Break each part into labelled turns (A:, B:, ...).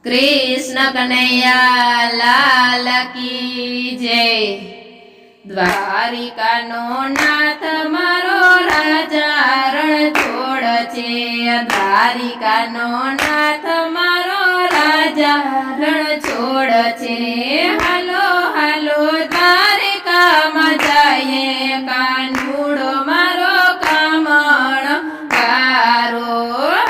A: कृष्ण कन्हैया लाल की जय। द्वारिका नो नाथ मारो राजा रण छोड़ छे। द्वारिका नो नाथ मारो राजा रण छोड़ छे। हालो हालो द्वारिका में जाए कानूड़ो मारो कामण गारो।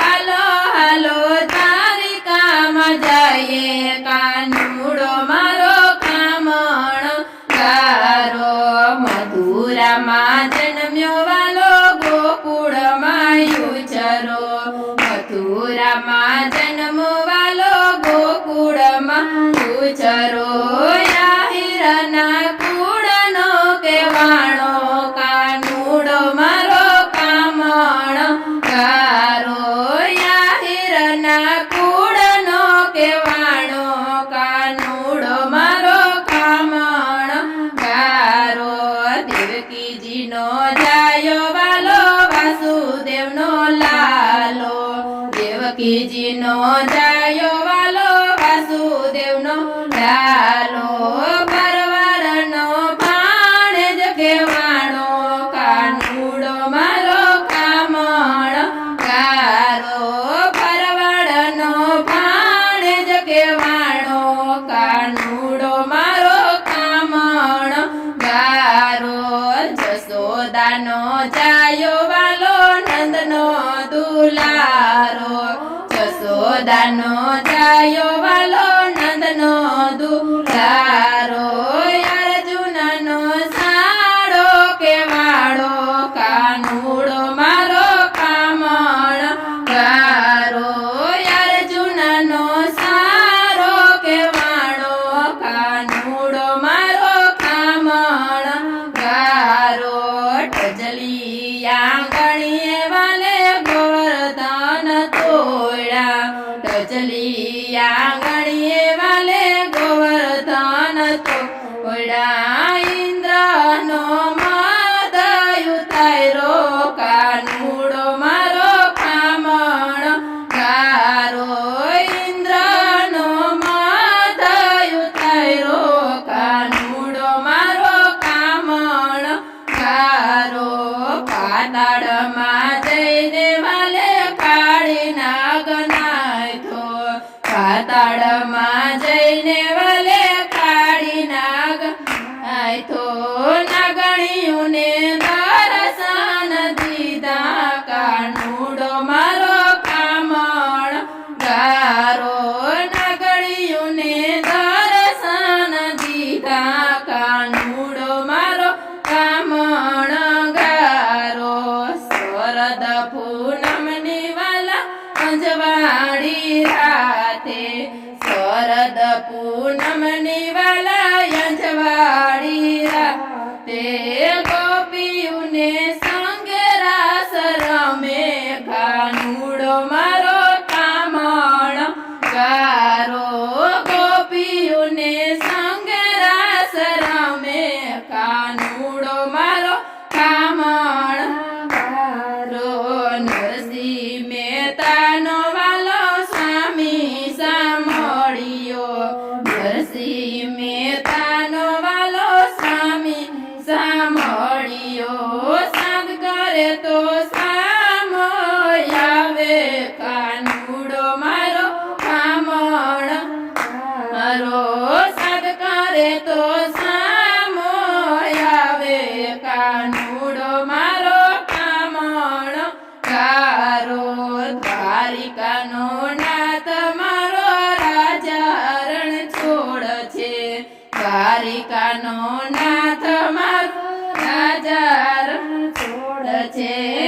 A: हालो हालो द्वारिका में जाए कानूड़ो मारो कामण गारो। मधुरा में जन्म्यो वालो गोकुळ में उछरो। मथुरा में जन्म वालो गोकुळ में उछरो। याहिरना कूड़नो केवाणो कानूड़ो मारो कामण गारो। याहिरना कूड़नो केवाणो कानूड़ो मारो कामण गारो। देवकीजी नो जायो वालो वासुदेव नो लालो। देवकीजी नो जायो वालो वासुदेव नो लालो। परवार नो भाणेज केवाणो कानूड़ो मारो कामण गारो। परवार नो भाणेज केवाणो कानूड़ो मारो कामण गारो। जसोदा नो जायो वालो नंद नो दुलारो। जसोदा नो जायो वालो नंद नो दुलारो। अर्जुन नो साड़ो केवाड़ो कानूड़ो मारो कामण गारो। अर्जुन नो सारो केवाड़ो कानूड़ो मारो कामण गारो। टजली आंगणीए वाले गोवर्धन तोड़ा। टजली आंगणीए वाले गोवर्धन तोड़ा। इंद्र नो मदयु तायरो कानूड़ो मारो कामण गारो। इंद्र नो मदयु तायरो कानूड़ो मारो कामण गारो। पाताड़ में जईने वाले काળી नाग नाथो। पाताड़ में जईने वाले काળી नाग नाथो। नागणियों ने दर्शन दीदा कानूड़ो मारो कामण गारो। नागणियों ने दर्शन दीदा कानूड़ो मारो कामण गारो। शरद पूनमनी वाला अंजवाड़ी राते। शरद पूनमनी वाला अंजवाड़ी राते। गोपियों ने संगे रास रमे कानूड़ो मारो कामण गारो। गोपियों ने संगे रास रमे कानूड़ो मारो कामण गारो। नरसिंह मेहता नो वालो स्वामी सामळियो। नरसिंह मेहता नो वालो स्वामी सामळियो। साध करे तो सामो आवे कानूड़ो मारो कामण गारो। साध करे तो सामो आवे कानूड़ो मारो कामण गारो। द्वारिका नो नाथ मारो राजा रण छोड़ छे। द्वारिका नो नाथ मारो राजा रण छोड़ छे।